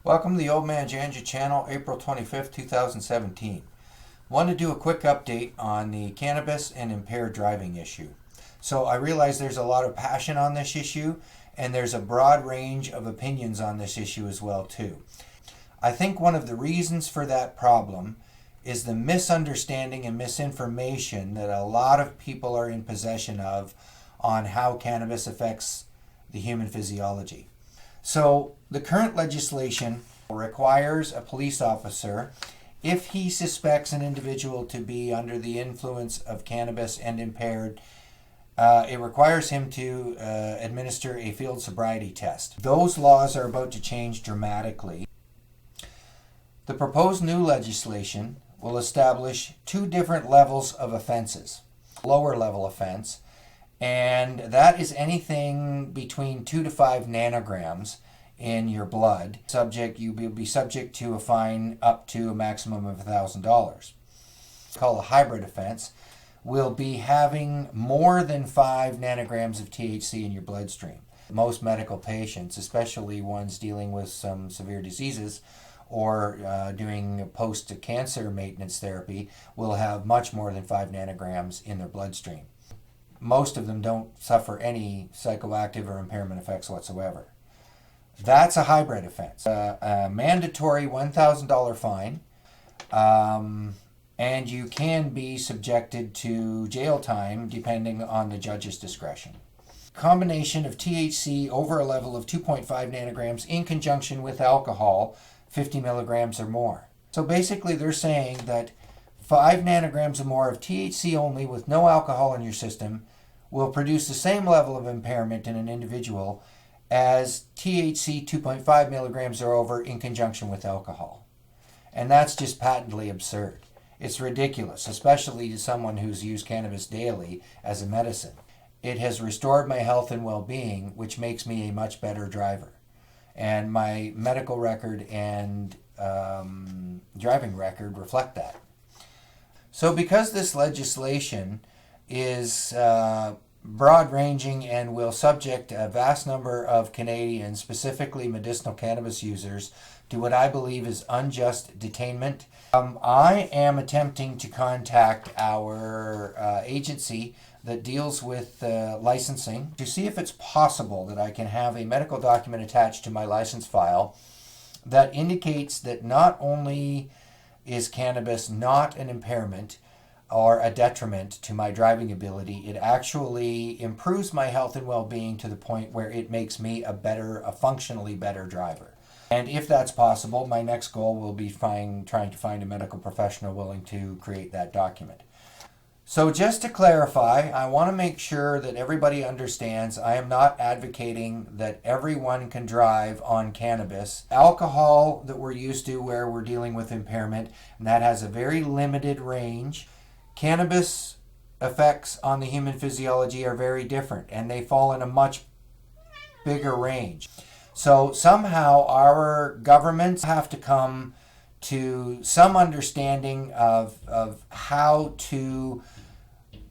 Welcome to the Old Man Janja channel, April 25th, 2017. Want to do a quick update on the cannabis and impaired driving issue. So I realize there's a lot of passion on this issue, and there's a broad range of opinions on this issue as well too. I think one of the reasons for that problem is the misunderstanding and misinformation that a lot of people are in possession of on how cannabis affects the human physiology. So the current legislation requires a police officer, if he suspects an individual to be under the influence of cannabis and impaired, it requires him to administer a field sobriety test. Those laws are about to change dramatically. The proposed new legislation will establish two different levels of offenses. Lower level offense, and that is anything between 2 to 5 nanograms in your blood. You will be subject to a fine up to a maximum of $1,000. Called a hybrid offense, will be having more than 5 nanograms of THC in your bloodstream. Most medical patients, especially ones dealing with some severe diseases or doing post-cancer maintenance therapy, will have much more than 5 nanograms in their bloodstream. Most of them don't suffer any psychoactive or impairment effects whatsoever. That's a hybrid offense. A mandatory $1,000 fine, and you can be subjected to jail time depending on the judge's discretion. Combination of THC over a level of 2.5 nanograms in conjunction with alcohol, 50 milligrams or more. So basically they're saying that 5 nanograms or more of THC only with no alcohol in your system will produce the same level of impairment in an individual as THC 2.5 milligrams or over in conjunction with alcohol. And that's just patently absurd. It's ridiculous, especially to someone who's used cannabis daily as a medicine. It has restored my health and well-being, which makes me a much better driver. And my medical record and driving record reflect that. So because this legislation is broad-ranging and will subject a vast number of Canadians, specifically medicinal cannabis users, to what I believe is unjust detainment, I am attempting to contact our agency that deals with licensing to see if it's possible that I can have a medical document attached to my license file that indicates that not only is cannabis not an impairment or a detriment to my driving ability, it actually improves my health and well-being to the point where it makes me a functionally better driver. And if that's possible, my next goal will be trying to find a medical professional willing to create that document. So just to clarify, I want to make sure that everybody understands I am not advocating that everyone can drive on cannabis. Alcohol that we're used to where we're dealing with impairment, and that has a very limited range. Cannabis effects on the human physiology are very different, and they fall in a much bigger range. So somehow our governments have to come to some understanding of how to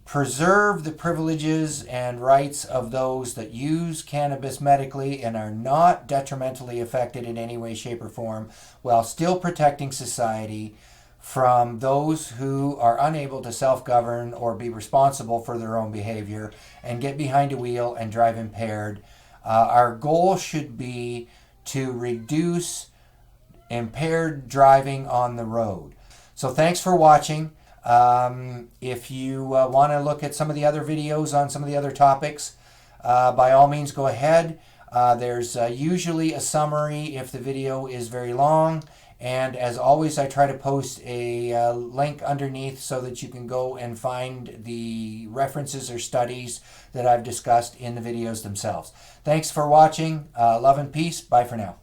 preserve the privileges and rights of those that use cannabis medically and are not detrimentally affected in any way, shape, or form, while still protecting society from those who are unable to self-govern or be responsible for their own behavior and get behind a wheel and drive impaired. Our goal should be to reduce impaired driving on the road. So thanks for watching. If you want to look at some of the other videos on some of the other topics, by all means go ahead. There's usually a summary if the video is very long. And as always, I try to post a link underneath so that you can go and find the references or studies that I've discussed in the videos themselves. Thanks for watching. Love and peace. Bye for now.